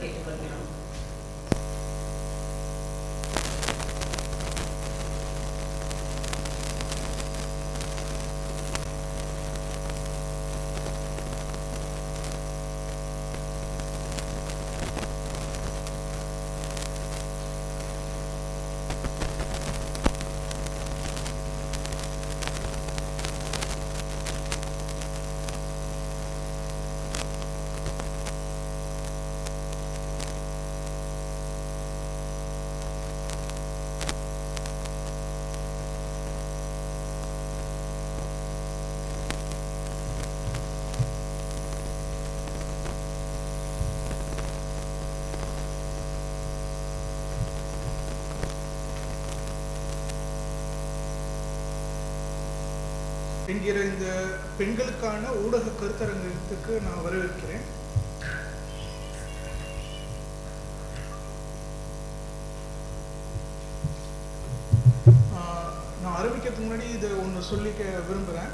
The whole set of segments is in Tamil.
கேட்டுக்கொள்கிறோம். என்கிற இந்த பெண்களுக்கான ஊடக கருத்தரங்கத்துக்கு நான் வரவேற்கிறேன். நான் ஆரம்பிக்கிறதுக்கு முன்னாடி இதை ஒன்று சொல்லிக்க விரும்புகிறேன்.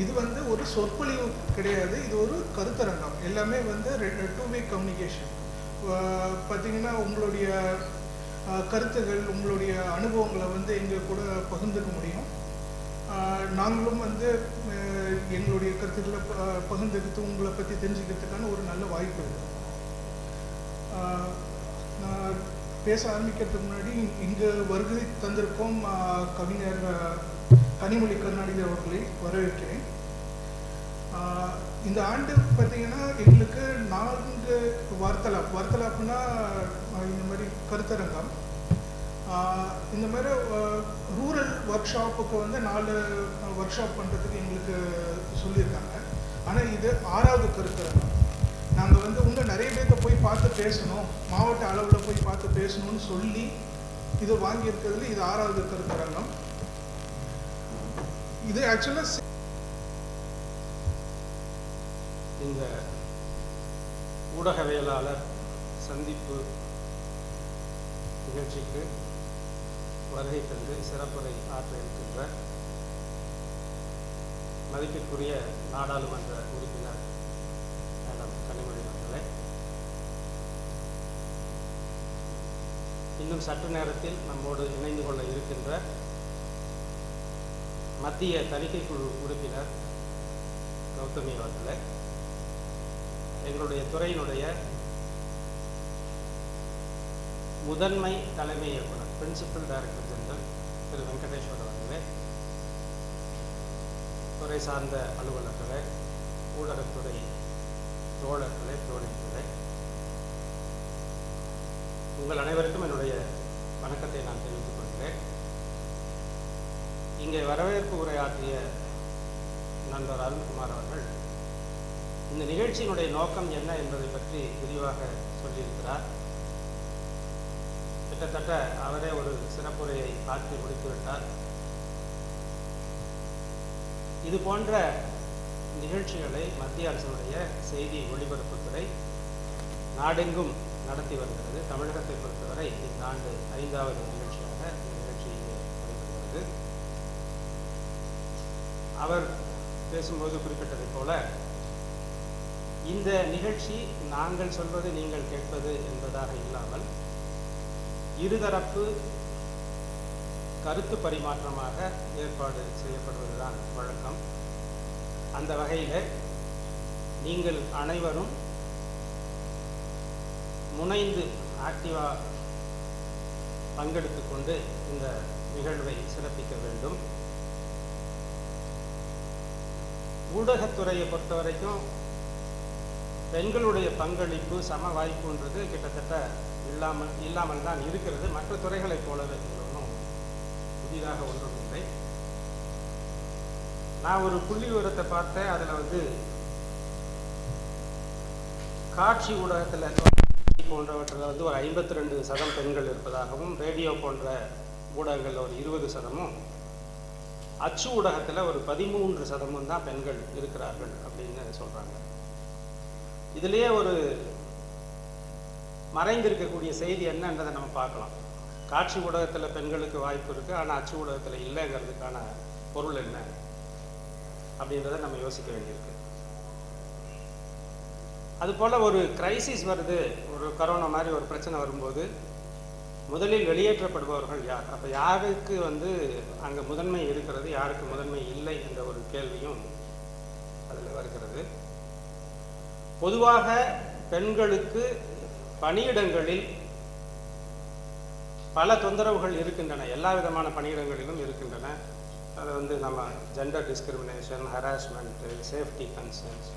இது ஒரு சொற்பொழிவு கிடையாது, இது ஒரு கருத்தரங்கம். எல்லாமே டூ-வே கம்யூனிகேஷன். பார்த்தீங்கன்னா உங்களுடைய கருத்துகள், உங்களுடைய அனுபவங்களை எங்கள் கூட பகிர்ந்துக்க முடியும். நாங்களும் எங்களுடைய கருத்துக்களை பகிர்ந்துக்கிட்டு உங்களை பற்றி தெரிஞ்சுக்கிறதுக்கான ஒரு நல்ல வாய்ப்பு இருக்குது. நான் பேச ஆரம்பிக்கிறதுக்கு முன்னாடி இங்கே வருகை தந்திருக்கும் கவிஞர் கனிமொழி கருணாநிதி அவர்களை வரவேற்கிறேன். இந்த ஆண்டு பார்த்தீங்கன்னா எங்களுக்கு 4 வார்த்தலாப்னா இந்த மாதிரி கருத்தரங்கம். இந்த மாதிரி ரூரல் ஒர்க் ஷாப்புக்கு 4 ஒர்க் ஷாப் பண்ணுறதுக்கு எங்களுக்கு சொல்லியிருக்காங்க. ஆனால் இது 6வது கருத்தரங்கம். நாங்கள் இன்னும் நிறைய பேர்த்த போய் பார்த்து பேசணும், மாவட்ட அளவில் போய் பார்த்து பேசணும்னு சொல்லி இது வாங்கியிருக்கிறதுல இது 6வது கருத்தரங்கம். இது ஆக்சுவலாக இந்த ஊடகவியலாளர் சந்திப்பு நிகழ்ச்சிக்கு வருகை தந்து சிறப்புரை ஆற்ற இருக்கின்ற மதிப்பிற்குரிய நாடாளுமன்ற உறுப்பினர் மேடம் கனிமொழி அவர்களே, இன்னும் சற்று நேரத்தில் நம்மோடு இணைந்து கொள்ள இருக்கின்ற மத்திய தணிக்கை குழு உறுப்பினர் கௌதமி அவர்களே, எங்களுடைய துறையினுடைய முதன்மை தலைமை இயக்குனர் பிரின்சிபல் டைரக்டர் ஜெனரல் திரு வெங்கடேஸ்வர் அவர்களே, துறை சார்ந்த அலுவலர்களே, ஊடகத்துறை தோழர்களே, தோழிகளே, உங்கள் அனைவருக்கும் என்னுடைய வணக்கத்தை நான் தெரிவித்துக் கொள்கிறேன். இங்கே வரவேற்பு உரையாற்றிய நண்பர் அருண்குமார் அவர்கள் இந்த நிகழ்ச்சியினுடைய நோக்கம் என்ன என்பதை பற்றி விரிவாக சொல்லியிருக்கிறார். கிட்டத்தட்ட அவரே ஒரு சிறப்புரையை ஆற்றி முடித்துவிட்டார். இது போன்ற நிகழ்ச்சிகளை மத்திய அரசினுடைய செய்தி ஒலிபரப்புத்துறை நாடெங்கும் நடத்தி வருகிறது. தமிழகத்தை பொறுத்தவரை இந்த ஆண்டு 5வது நிகழ்ச்சியாக இந்த நிகழ்ச்சி நடைபெறுகிறது. அவர் பேசும்போது குறிப்பிட்டதைப் போல இந்த நிகழ்ச்சி நாங்கள் சொல்வது நீங்கள் கேட்பது என்பதாக இல்லாமல் இருதரப்பு கருத்து பரிமாற்றமாக ஏற்பாடு செய்யப்படுவதுதான் வழக்கம். அந்த வகையில் நீங்கள் அனைவரும் முனைந்து ஆக்டிவாக பங்கெடுத்து கொண்டு இந்த நிகழ்வை சிறப்பிக்க வேண்டும். ஊடகத்துறையை பொறுத்த வரைக்கும் பெண்களுடைய பங்களிப்பு சம வாய்ப்புன்றது கிட்டத்தட்ட இல்லாமல் தான் இருக்கிறது. மற்ற துறைகளைப் போலவே ஒன்றும் புதிதாக ஒன்றும் இல்லை. நான் ஒரு புள்ளி விவரத்தை பார்த்தேன். அதில் காட்சி ஊடகத்தில் போன்றவற்றில் ஒரு 52% பெண்கள் இருப்பதாகவும், ரேடியோ போன்ற ஊடகங்களில் ஒரு 20%, அச்சு ஊடகத்தில் ஒரு 13% தான் பெண்கள் இருக்கிறார்கள் அப்படின்னு சொல்கிறாங்க. இதிலேயே ஒரு மறைந்திருக்கக்கூடிய செய்தி என்னன்றதை நம்ம பார்க்கலாம். காட்சி ஊடகத்தில் பெண்களுக்கு வாய்ப்பு இருக்குது, ஆனால் அச்சு ஊடகத்தில் இல்லைங்கிறதுக்கான பொருள் என்ன அப்படின்றத நம்ம யோசிக்க வேண்டியிருக்கு. அதுபோல் ஒரு கிரைசிஸ் வருது, ஒரு கரோனா மாதிரி ஒரு பிரச்சனை வரும்போது முதலில் வெளியேற்றப்படுபவர்கள் யார்? அப்போ யாருக்கு அங்கே முதன்மை இருக்கிறது, யாருக்கு முதன்மை இல்லை என்ற ஒரு கேள்வியும் அதில் வருகிறது. பொதுவாக பெண்களுக்கு பணியிடங்களில் பல தொந்தரவுகள் இருக்கின்றன, எல்லா விதமான பணியிடங்களிலும் இருக்கின்றன. அது நம்ம gender discrimination, harassment, safety concerns,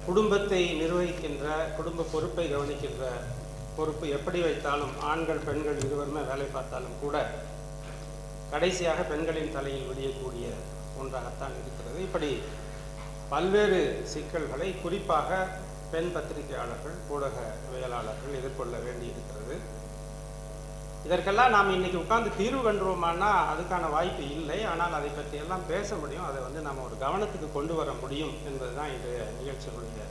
குடும்பத்தை நிர்வகிக்கின்ற, குடும்ப பொறுப்பை கவனிக்கின்ற பொறுப்பு எப்படி வைத்தாலும் ஆண்கள் பெண்கள் இருவருமே வேலை பார்த்தாலும் கூட கடைசியாக பெண்களின் தலையில் விடியக்கூடிய ஒன்றாகத்தான் இருக்கிறது. இப்படி பல்வேறு சிக்கல்களை குறிப்பாக பெண் பத்திரிகையாளர்கள், ஊடகவியலாளர்கள் எதிர்கொள்ள வேண்டியிருக்கிறது. இதற்கெல்லாம் நாம் இன்னைக்கு உட்கார்ந்து தீர்வு கண்டுருவோமானா அதுக்கான வாய்ப்பு இல்லை. ஆனால் அதை பற்றி எல்லாம் பேச முடியும், அதை நம்ம ஒரு கவனத்துக்கு கொண்டு வர முடியும் என்பதுதான் இன்றைய நிகழ்ச்சிகளுடைய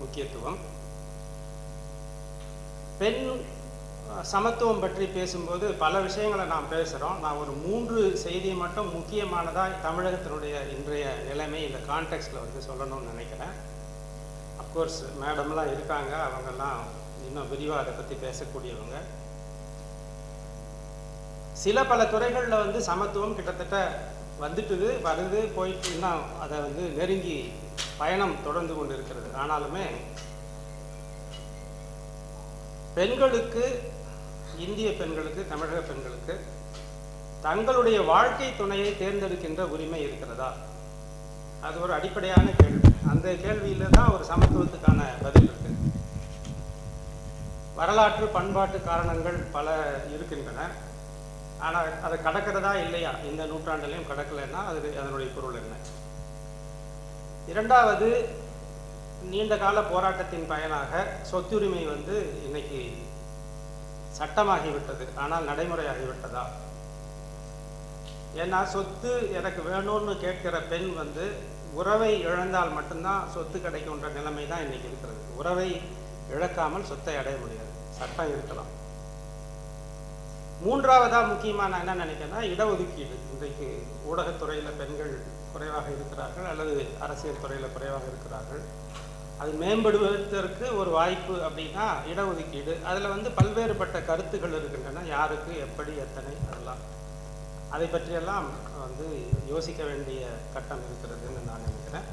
முக்கியத்துவம். பெண் சமத்துவம் பற்றி பேசும்போது பல விஷயங்களை நாம் பேசுகிறோம். நான் ஒரு 3 செய்தியை மட்டும் முக்கியமானதாக தமிழகத்தினுடைய இன்றைய நிலைமை இந்த கான்டெக்ஸ்டில் சொல்லணும்னு நினைக்கிறேன். அஃப்கோர்ஸ் மேடம்லாம் இருக்காங்க, அவங்கெல்லாம் இன்னும் விரிவாக அதை பற்றி பேசக்கூடியவங்க. சில பல துறைகளில் சமத்துவம் கிட்டத்தட்ட வருது போயிட்டு இன்னும் அதை நெருங்கி பயணம் தொடர்ந்து கொண்டு இருக்கிறது. ஆனாலுமே பெண்களுக்கு, இந்திய பெண்களுக்கு, தமிழக பெண்களுக்கு தங்களுடைய வாழ்க்கை துணையை தேர்ந்தெடுக்கின்ற உரிமை இருக்கிறதா? அது ஒரு அடிப்படையான கேள்வி. அந்த கேள்வியில தான் ஒரு சமத்துவத்துக்கான பதில் இருக்கு. வரலாற்று பண்பாட்டு காரணங்கள் பல இருக்கின்றன. ஆனால் அதை கடக்கிறதா இல்லையா? இந்த நூற்றாண்டிலையும் கடக்கலைன்னா அதனுடைய பொருள் என்ன? இரண்டாவது, நீண்ட கால போராட்டத்தின் பயனாக சொத்துரிமை இன்னைக்கு சட்டமாகிவிட்டது, ஆனால் நடைமுறையாகிவிட்டதா? ஏன்னா சொத்து எனக்கு வேணும்னு கேட்கிற பெண் உறவை இழந்தால் மட்டும்தான் சொத்து கிடைக்கும்ன்ற நிலைமை தான் இன்னைக்கு இருக்கிறது. உறவை இழக்காமல் சொத்தை அடைய முடியாது, சட்டம் இருக்கலாம். மூன்றாவதா முக்கியமாக நான் என்ன நினைக்கிறேன்னா, இடஒதுக்கீடு. இன்றைக்கு ஊடகத்துறையில் பெண்கள் குறைவாக இருக்கிறார்கள், அல்லது அரசியல் துறையில் குறைவாக இருக்கிறார்கள். அது மேம்படுவதற்கு ஒரு வாய்ப்பு அப்படின்னா இடஒதுக்கீடு. அதில் பல்வேறுபட்ட கருத்துக்கள் இருக்கின்றன, யாருக்கு எப்படி எத்தனை, அதெல்லாம் அதை பற்றியெல்லாம் யோசிக்க வேண்டிய கட்டம் இருக்கிறதுன்னு நான் நினைக்கிறேன்.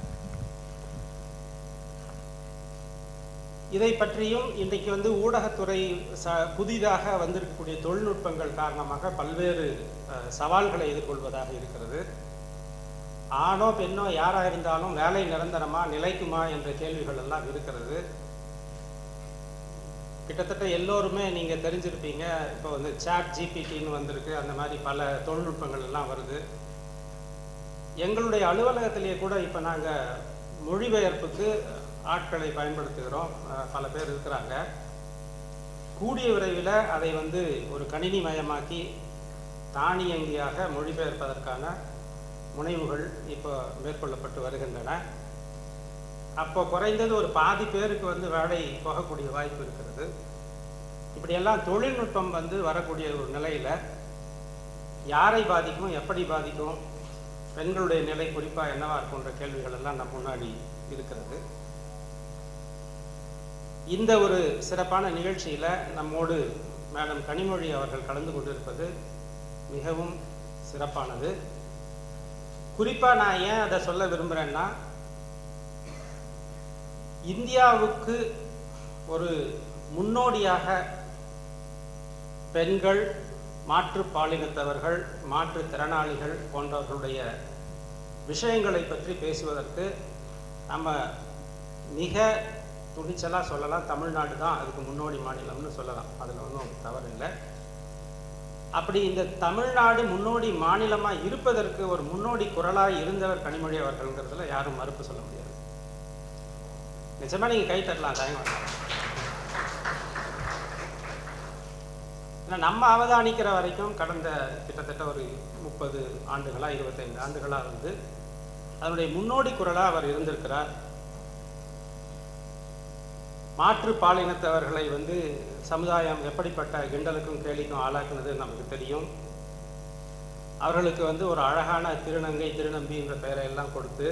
இதை பற்றியும் இன்றைக்கு ஊடகத்துறை புதிதாக வந்திருக்கக்கூடிய தொழில்நுட்பங்கள் காரணமாக பல்வேறு சவால்களை எதிர்கொள்வதாக இருக்கிறது. ஆணோ பெண்ணோ யாராக இருந்தாலும் வேலை நிரந்தரமா, நிலைக்குமா என்ற கேள்விகள் எல்லாம் இருக்கிறது. கிட்டத்தட்ட எல்லோருமே நீங்கள் தெரிஞ்சிருப்பீங்க, இப்போ சாட் ஜிபிடின்னு வந்திருக்கு, அந்த மாதிரி பல தொழில்நுட்பங்கள் எல்லாம் வருது. எங்களுடைய அலுவலகத்திலேயே கூட இப்போ நாங்கள் மொழிபெயர்ப்புக்கு ஆட்களை பயன்படுத்துகிறோம், பல பேர் இருக்கிறாங்க. கூடிய விரைவில் அதை ஒரு கணினி மயமாக்கி தானியங்கியாக மொழிபெயர்ப்பதற்கான முனைவுகள் இப்போ மேற்கொள்ளப்பட்டு வருகின்றன. அப்போ குறைந்தது ஒரு பாதி பேருக்கு வேலை போகக்கூடிய வாய்ப்பு இருக்கிறது. இப்படியெல்லாம் தொழில்நுட்பம் வரக்கூடிய ஒரு நிலையில் யாரை பாதிக்கும், எப்படி பாதிக்கும், பெண்களுடைய நிலை குறிப்பாக என்னவா இருக்கும்ன்ற கேள்விகள் எல்லாம் நம்ம முன்னாடி இருக்கிறது. இந்த ஒரு சிறப்பான நிகழ்ச்சியில் நம்மோடு மேடம் கனிமொழி அவர்கள் கலந்து கொண்டிருப்பது மிகவும் சிறப்பானது. குறிப்பாக நான் ஏன் அதை சொல்ல விரும்புகிறேன்னா, இந்தியாவுக்கு ஒரு முன்னோடியாக பெண்கள், மாற்றுப்பாலினத்தவர்கள், மாற்றுத்திறனாளிகள் போன்றவர்களுடைய விஷயங்களை பற்றி பேசுவதற்கு நம்ம மிக துணிச்சலாக சொல்லலாம், தமிழ்நாடு தான் அதுக்கு முன்னோடி மாநிலம்னு சொல்லலாம். அதில் ஒன்றும் தவறு இல்லை. அப்படி இந்த தமிழ்நாடு முன்னோடி மாநிலமாக இருப்பதற்கு ஒரு முன்னோடி குரலாக இருந்தவர் கனிமொழி அவர்கள்ங்கிறதுல யாரும் மறுப்பு சொல்ல முடியாது. நிச்சயமாக நீங்கள் கை தட்டலாம், தயங்க. ஏன்னா நம்ம அவதானிக்கிற வரைக்கும் கடந்த கிட்டத்தட்ட ஒரு 30 ஆண்டுகளாக 25 ஆண்டுகளாக அதனுடைய முன்னோடி குரலாக அவர் இருந்திருக்கிறார். மாற்று பாலினத்தவர்களை சமுதாயம் எப்படிப்பட்ட கிண்டலுக்கும் கேலிக்கும் ஆளாக்குனது நமக்கு தெரியும். அவர்களுக்கு ஒரு அழகான திருநங்கை, திருநம்பி என்ற பெயரை எல்லாம் கொடுத்து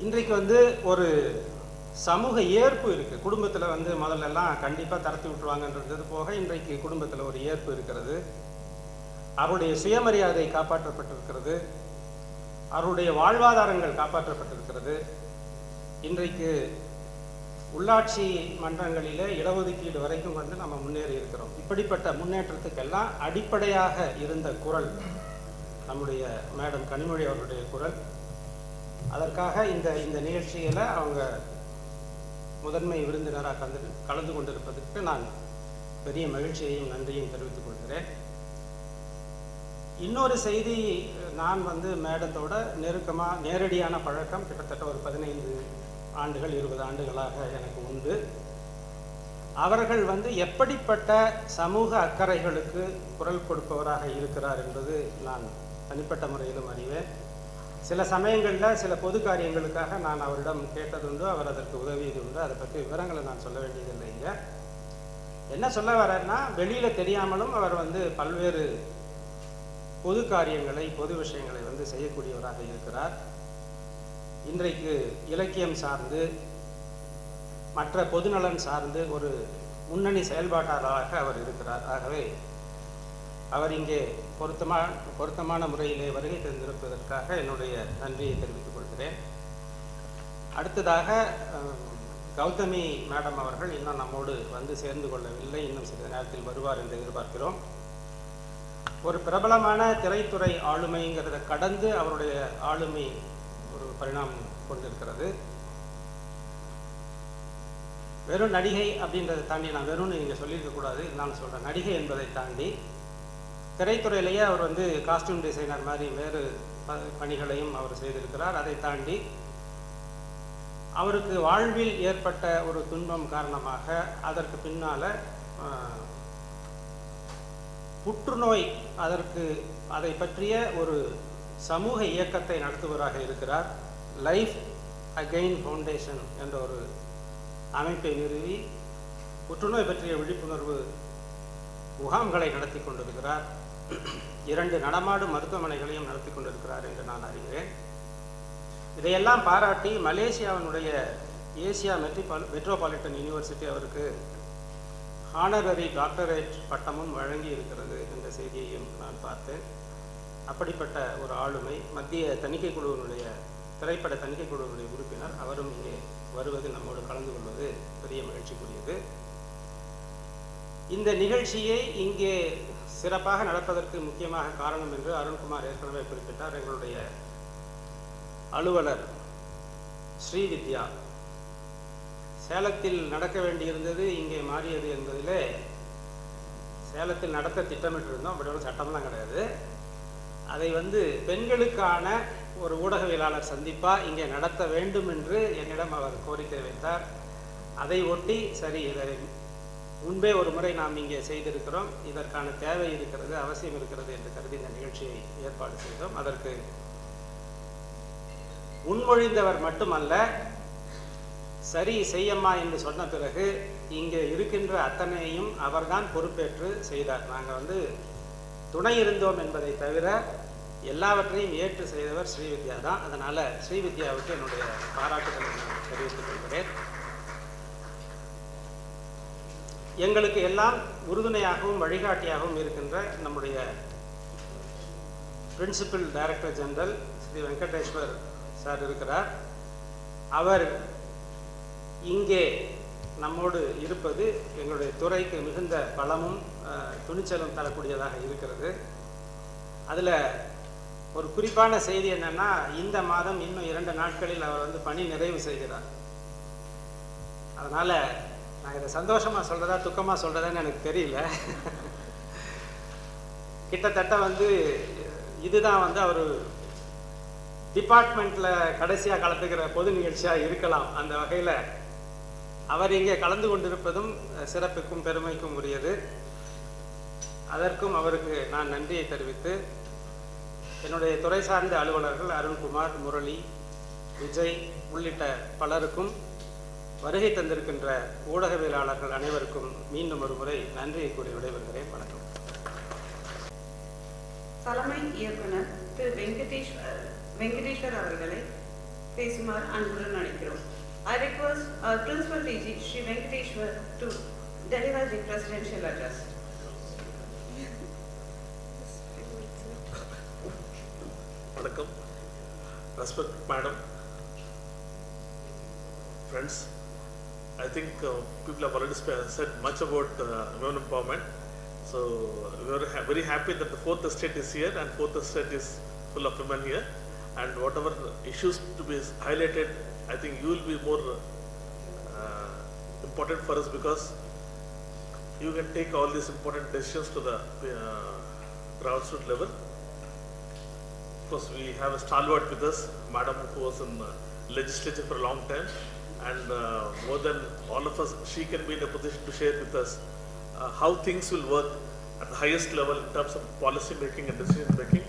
இன்றைக்கு வந்து ஒரு சமூக ஏற்பு இருக்குது. குடும்பத்தில் வந்து முதல்லலாம் கண்டிப்பாக தரத்தி விட்டுருவாங்கன்றது போக இன்றைக்கு குடும்பத்தில் ஒரு ஏற்பு இருக்கிறது. அவருடைய சுயமரியாதை காப்பாற்றப்பட்டிருக்கிறது. அவருடைய வாழ்வாதாரங்கள் காப்பாற்றப்பட்டிருக்கிறது. இன்றைக்கு உள்ளாட்சி மன்றங்களிலே இடஒதுக்கீடு வரைக்கும் வந்து நம்ம முன்னேறி இருக்கிறோம். இப்படிப்பட்ட முன்னேற்றத்துக்கெல்லாம் அடிப்படையாக இருந்த குரல் நம்முடைய மேடம் கனிமொழி அவருடைய குரல். அதற்காக இந்த நிகழ்ச்சியில் அவங்க முதன்மை விருந்தினராக கலந்து கொண்டிருப்பதற்கு நான் பெரிய மகிழ்ச்சியையும் நன்றியையும் தெரிவித்துக் கொள்கிறேன். இன்னொரு செய்தி, நான் வந்து மேடத்தோட நேரடியான பழக்கம் கிட்டத்தட்ட ஒரு 15 ஆண்டுகள் 20 ஆண்டுகளாக எனக்கு உண்டு. அவர்கள் வந்து எப்படிப்பட்ட சமூக அக்கறைகளுக்கு குரல் கொடுப்பவராக இருக்கிறார் என்பது நான் தனிப்பட்ட முறையிலும் அறிவேன். சில சமயங்களில் சில பொது காரியங்களுக்காக நான் அவரிடம் கேட்டதுண்டு, அவர் அதற்கு உதவியது உண்டு. அதை பற்றி விவரங்களை நான் சொல்ல வேண்டியதில்லைங்க. என்ன சொல்ல வரேன்னா, வெளியில் தெரியாமலும் அவர் வந்து பல்வேறு பொது காரியங்களை, பொது விஷயங்களை வந்து செய்யக்கூடியவராக இருக்கிறார். இன்றைக்கு இலக்கியம் சார்ந்து, மற்ற பொதுநலன் சார்ந்து ஒரு முன்னணி செயல்பாட்டாளராக அவர் இருக்கிறார். ஆகவே அவர் இங்கே பொருத்தமான முறையிலே வருகை தந்திருப்பதற்காக என்னுடைய நன்றியை தெரிவித்துக் கொள்கிறேன். அடுத்ததாக கௌதமி மேடம் அவர்கள் இன்னும் நம்மோடு வந்து சேர்ந்து கொள்ளவில்லை. இன்னும் சிறிது நேரத்தில் வருவார் என்று எதிர்பார்க்கிறோம். ஒரு பிரபலமான திரைத்துறை ஆளுமைங்கிறத கடந்து அவருடைய ஆளுமை ஒரு பரிணாமம் கொண்டிருக்கிறது. வெறும் நடிகை அப்படின்றதை தாண்டி, நான் வெறும்னு நீங்கள் சொல்லியிருக்கக்கூடாது, நான் சொல்கிறேன், நடிகை என்பதை தாண்டி திரைத்துறையிலேயே அவர் வந்து காஸ்டியூம் டிசைனர் மாதிரி வேறு பணிகளையும் அவர் செய்திருக்கிறார். அதை தாண்டி அவருக்கு வாழ்வில் ஏற்பட்ட ஒரு துன்பம் காரணமாக அதற்கு பின்னால் புற்றுநோய், அதை பற்றிய ஒரு சமூக இயக்கத்தை நடத்துவராக இருக்கிறார். லைஃப் அகெயின் ஃபவுண்டேஷன் என்ற ஒரு அமைப்பை நிறுவி புற்றுநோய் பற்றிய விழிப்புணர்வு முகாம்களை நடத்தி கொண்டிருக்கிறார். 2 நடமாடும் மருத்துவமனைகளையும் நடத்தி கொண்டிருக்கிறார் என்று நான் அறிகிறேன். இதையெல்லாம் பாராட்டி மலேசியாவினுடைய ஏசியா மெட்ரோபாலிட்டன் யூனிவர்சிட்டி அவருக்கு ஹானரரி டாக்டரேட் பட்டமும் வழங்கி இருக்கிறது என்ற செய்தியையும் நான் பார்த்தேன். அப்படிப்பட்ட ஒரு ஆளுமை, மத்திய தணிக்கை குழுவினுடைய திரைப்பட தணிக்கை குழுவினுடைய உறுப்பினர், அவரும் இங்கே வருவது, நம்மோடு கலந்து கொள்வது பெரிய மகிழ்ச்சிக்குரியது. இந்த நிகழ்ச்சியை இங்கே சிறப்பாக நடப்பதற்கு முக்கியமாக காரணம் என்று அருண்குமார் ஏற்கனவே குறிப்பிட்டார். எங்களுடைய அலுவலர் ஸ்ரீவித்யா, சேலத்தில் நடக்க வேண்டியிருந்தது இங்கே மாறியது என்பதிலே, சேலத்தில் நடத்த திட்டமிட்டிருந்தோம், அப்படி ஒரு சட்டம்லாம் கிடையாது. அதை வந்து பெண்களுக்கான ஒரு ஊடகவியலாளர் சந்திப்பாக இங்கே நடத்த வேண்டும் என்று என்னிடம் அவர் கோரிக்கை வைத்தார். அதை ஒட்டி சரி, இதை முன்பே ஒரு முறை நாம் இங்கே செய்திருக்கிறோம், இதற்கான தேவை இருக்கிறது, அவசியம் இருக்கிறது என்று கருதி இந்த நிகழ்ச்சியை ஏற்பாடு செய்தோம். அதற்கு முன்மொழிந்தவர் மட்டுமல்ல, சரி செய்யம்மா என்று சொன்ன பிறகு இங்கே இருக்கின்ற அத்தனையும் அவர்தான் பொறுப்பேற்று செய்தார். நாங்கள் வந்து துணை இருந்தோம் என்பதை தவிர எல்லாவற்றையும் ஏற்று செய்தவர் ஸ்ரீவித்யா தான். அதனால் ஸ்ரீவித்யாவுக்கு என்னுடைய பாராட்டுகளை நான் தெரிவித்துக் கொள்கிறேன். எங்களுக்கு எல்லாம் உறுதுணையாகவும் வழிகாட்டியாகவும் இருக்கின்ற நம்முடைய principal director general Shri Venkateshwar sir இருக்கிறார். அவர் இங்கே நம்மோடு இருப்பது எங்களுடைய துறைக்கு மிகுந்த பலமும் துணிச்சலும் தரக்கூடியதாக இருக்கிறது. அதில் ஒரு குறிப்பான செய்தி என்னன்னா, இந்த மாதம் இன்னும் 2 நாட்களில் அவர் வந்து பணி நிறைவு செய்கிறார். அதனால் நான் இதை சந்தோஷமாக சொல்கிறதா துக்கமாக சொல்கிறதான்னு எனக்கு தெரியல. கிட்டத்தட்ட வந்து இதுதான் வந்து அவர் டிபார்ட்மெண்ட்டில் கடைசியாக கலந்துக்கிற பொது நிகழ்ச்சியாக இருக்கலாம். அந்த வகையில் அவர் இங்கே கலந்து கொண்டிருப்பதும் சிறப்புக்கும் பெருமைக்கும் உரியது. அதற்கும் அவருக்கு நான் நன்றியை தெரிவித்து, என்னுடைய துறை சார்ந்த அலுவலர்கள் அருண்குமார், முரளி, விஜய் உள்ளிட்ட பலருக்கும், வருகை தந்திருக்கின்ற ஊடகவியலாளர்கள் அனைவருக்கும் மீண்டும் ஒரு முறை நன்றியை கூறி விடைபெறுகிறேன். வணக்கம். தலைமை இயக்குனர் திரு வெங்கடேஸ்வர் அவர்களை பேசுமாறு அன்புடன் அழைக்கிறோம். I request Principal DG Sri Venkateshwar to deliver the presidential address. Welcome, respect Madam, friends. I think people have already said much about women empowerment. So we are very happy that the 4th estate is here and 4th estate is full of women here. And whatever issues to be highlighted, I think you will be more important for us because you can take all these important decisions to the grassroots level. Of course, we have a stalwart with us, Madam, who was in legislature for a long time, and more than all of us, she can be in a position to share with us how things will work at the highest level in terms of policy making and decision making.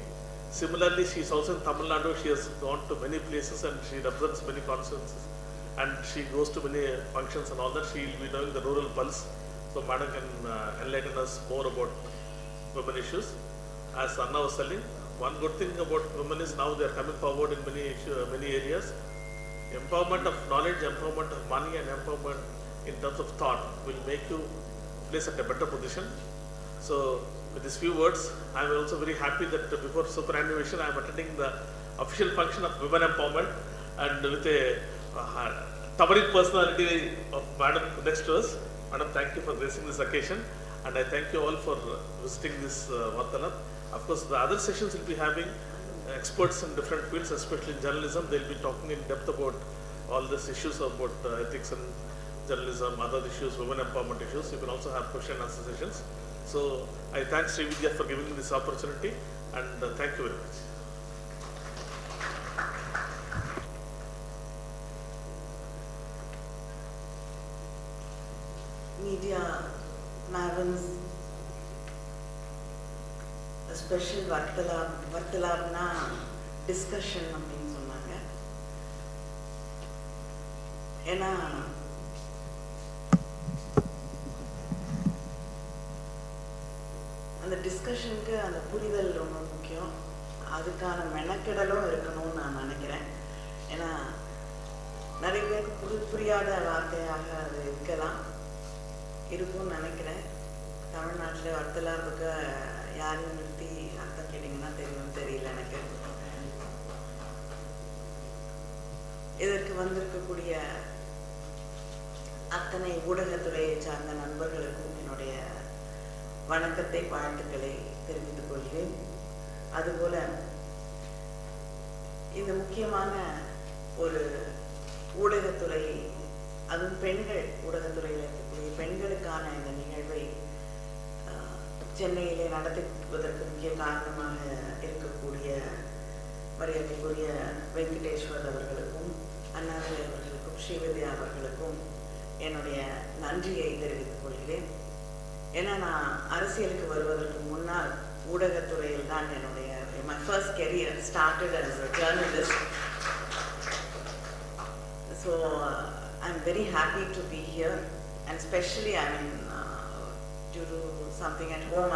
Similarly, she is also in Tamil Nadu. She has gone to many places and she represents many constituencies, and she goes to many functions and all that. She will be knowing the rural pulse, so Madam can enlighten us more about women issues. As Anna was telling, one good thing about women is now they are coming forward in many areas. Empowerment of knowledge, empowerment of money, and empowerment in terms of thought will make you place at a better position. So with these few words, I am also very happy that before superannuation I am attending the official function of women empowerment, and with a towering personality of Madam next to us. Madam, thank you for gracing this occasion, and I thank you all for visiting this Vartalap. Of course, the other sessions will be having experts in different fields, especially in journalism. They will be talking in depth about all these issues about ethics and journalism, other issues, women empowerment issues. You can also have question and answer sessions. So I thank Sri Vidya for giving me this opportunity, and thank you very much. Media Mavens, a special Vartalapna discussion அப்படின்னு சொன்னாங்க. ஏன்னா அந்த டிஸ்கஷனுக்கு அந்த புரிதல் ரொம்ப முக்கியம். அதுக்கான மெனக்கெடலும் இருக்கணும்னு நான் நினைக்கிறேன். ஏன்னா நிறைய பேருக்கு புரியாத வார்த்தையாக அது இருக்கும்னு நினைக்கிறேன். தமிழ்நாட்டில் வர்த்தலாப்புக்கு யாரையும் நிறுத்தி அர்த்தம் கேட்டிங்கன்னா தெரியல எனக்கு. இதற்கு வந்திருக்கக்கூடிய அத்தனை ஊடகத்துறையை சார்ந்த நண்பர்களுக்கும் என்னுடைய வணக்கத்தை, வாழ்த்துக்களை தெரிவித்துக் கொள்கிறேன். அதுபோல இந்த முக்கியமான ஒரு ஊடகத்துறை, அதுவும் பெண்கள் ஊடகத்துறையில் இருக்கக்கூடிய பெண்களுக்கான இந்த நிகழ்வை சென்னையிலே நடத்துவதற்கு முக்கிய காரணமாக இருக்கக்கூடிய மரியாதைக்குரிய வெங்கடேஸ்வர் அவர்களுக்கும், அண்ணாமலை அவர்களுக்கும், ஸ்ரீவித்யா அவர்களுக்கும் என்னுடைய நன்றியை தெரிவித்துக் கொள்கிறேன். ஏன்னா நான் அரசியலுக்கு வருவதற்கு முன்னால் ஊடகத்துறையில் தான் என்னுடைய my first career started as a journalist. So I'm very happy to be here, and especially I mean due to something at home,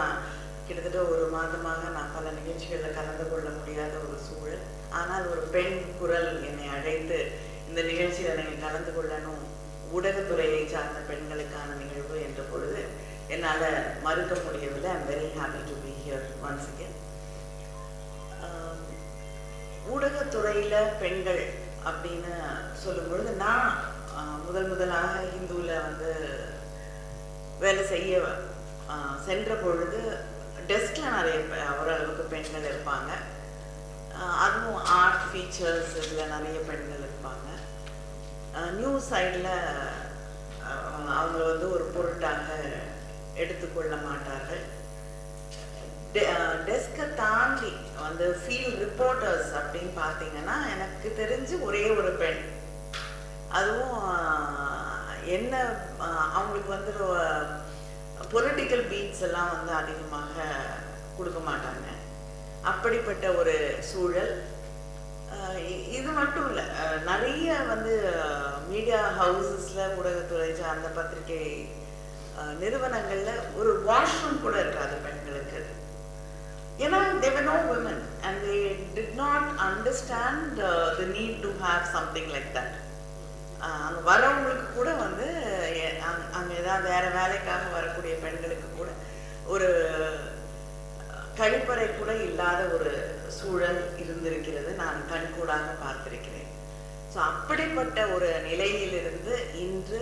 கிட்டத்தட்ட ஒரு மாதமாக நான் பல நிகழ்ச்சிகளில் கலந்து கொள்ள முடியாத ஒரு சூழல். ஆனால் ஒரு பெண் குரல் என்னை அழைத்து இந்த நிகழ்ச்சியில் நீங்கள் கலந்து கொள்ளணும், ஊடகத்துறையை சார்ந்த பெண்களுக்கான நிகழ்வு என்ற பொழுது என்னால் மறுக்க முடியவில்லை. I am very happy to be here once again. ஊடகத்துறையில் பெண்கள் அப்படின்னு சொல்லும் பொழுது நான் முதலாக ஹிந்துவில் வந்து வேலை செய்ய சென்ற பொழுது டெஸ்கில் நிறைய ஓரளவுக்கு பெண்கள் இருப்பாங்க. அதுவும் ஆர்ட் ஃபீச்சர்ஸ் இதில் நிறைய பெண்கள் இருப்பாங்க. நியூஸ் சைடில் அவங்க வந்து ஒரு பொருட்டாக எடுத்துக்கொள்ள மாட்டார்கள். டெஸ்கை தாண்டி வந்து ஃபீல்ட் ரிப்போர்ட்டர்ஸ் அப்படின்னு பார்த்தீங்கன்னா எனக்கு தெரிஞ்சு ஒரே ஒரு பெண், அதுவும் என்ன அவங்களுக்கு வந்து பொலிட்டிக்கல் பீட்ஸ் எல்லாம் வந்து அதிகமாக கொடுக்க மாட்டாங்க. அப்படிப்பட்ட ஒரு சூழல். இது மட்டும் இல்லை, நிறைய வந்து மீடியா ஹவுசஸில் ஊடகத்துறை சார்ந்த பத்திரிகை நிறுவனங்களில் ஒரு வாஷ்ரூம் கூட இருக்காது பெண்களுக்கு. There were no women and they did not understand the need to have something like that. வரவங்களுக்கு கூட வந்து அங்கே ஏதாவது வேறு வேலைக்காக வரக்கூடிய பெண்களுக்கு கூட ஒரு கழிப்பறை கூட இல்லாத ஒரு சூழல் இருந்திருக்கிறது, நான் கண்கூடாக பார்த்திருக்கிறேன். ஸோ அப்படிப்பட்ட ஒரு நிலையிலிருந்து இன்று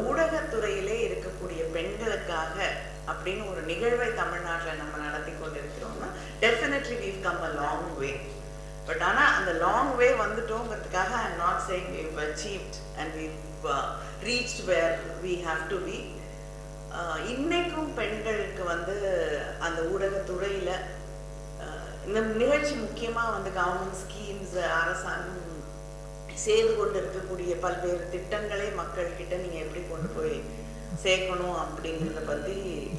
ஊடகத்துறையிலே இருக்கக்கூடிய பெண்களுக்காக அப்படின்னு ஒரு நிகழ்வை தமிழ்நாட்டில் நம்ம நடத்தி கொண்டிருக்கிறோம்னா definitely we've come a long way. But ஆனால் அந்த லாங் வே வந்துட்டோங்கிறதுக்காக I am not saying we've achieved and we've reached where we have to be. இன்னைக்கும் பெண்களுக்கு வந்து அந்த ஊடகத்துறையில் இந்த நிகழ்ச்சி முக்கியமாக வந்து கவர்மெண்ட் ஸ்கீம்ஸ், அரசாங்கம் செய்து கொண்டு இருக்கக்கூடிய பல்வேறு திட்டங்களை மக்கள்கிட்ட நீங்கள் எப்படி கொண்டு போய் சேர்க்கணும் அப்படிங்கிறத பற்றி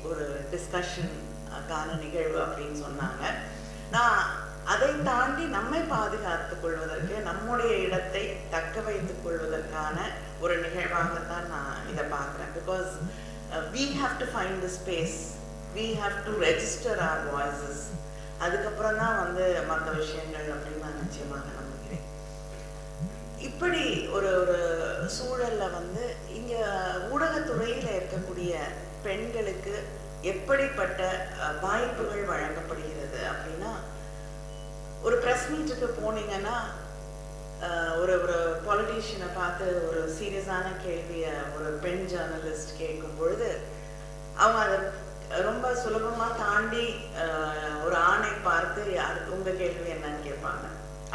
ஒரு டிஸ்கஷனுக்கான நிகழ்வு அப்படின்னு சொன்னாங்க. நான் அதை தாண்டி நம்மை பாதுகாத்துக் கொள்வதற்கு, நம்முடைய இடத்தை தக்க வைத்துக் கொள்வதற்கான ஒரு நிகழ்வாகத்தான் நான் இதை பார்க்குறேன். Because we have to find the space, we have to register our voices. அதுக்கப்புறம் தான் வந்து மற்ற விஷயங்கள் அப்படின்னு நான் நிச்சயமாக நம்புகிறேன். இப்படி ஒரு சூழலில் வந்து இங்கே ஊடகத்துறையில் இருக்கக்கூடிய பெண்களுக்கு எப்படிப்பட்ட வாய்ப்புகள் வழங்கப்படுகிறது அப்படின்னா, ஒரு ப்ரெஸ் மீட்டுக்கு போனீங்கன்னா ஒரு பொலிட்டீஷியனை பார்த்து ஒரு சீரியஸான கேள்வியை ஒரு பெண் ஜேர்னலிஸ்ட் கேட்கும் பொழுது அவங்க அதை ரொம்ப சுலபமாக தாண்டி ஒரு ஆணை பார்த்து யாருக்கு உங்கள் கேள்வி என்னன்னு கேட்பாங்க.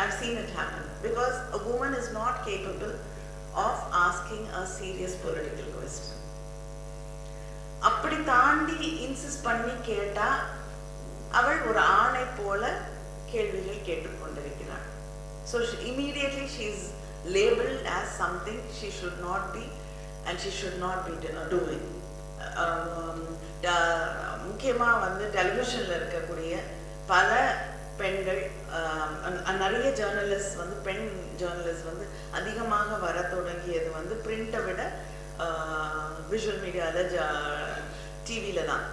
I've seen it happen because a woman is not capable of asking a serious political question. அப்படி தாண்டி இன்சிஸ்ட் பண்ணி கேட்டா அவள் ஒரு ஆணை போல கேள்விகள் கேட்டுக்கொண்டிருக்கிறாள். So immediately she is labeled as something she should not be and she should not be doing. முக்கியமாக வந்து டெலிவிஷனில் இருக்கக்கூடிய பல பெண்கள், நிறைய ஜேர்னலிஸ்ட் வந்து பெண் ஜேர்னலிஸ்ட் வந்து அதிகமாக வர தொடங்கியது வந்து பிரிண்ட்டை விட விஷுவல் மீடியாவில் டிவியில் தான்.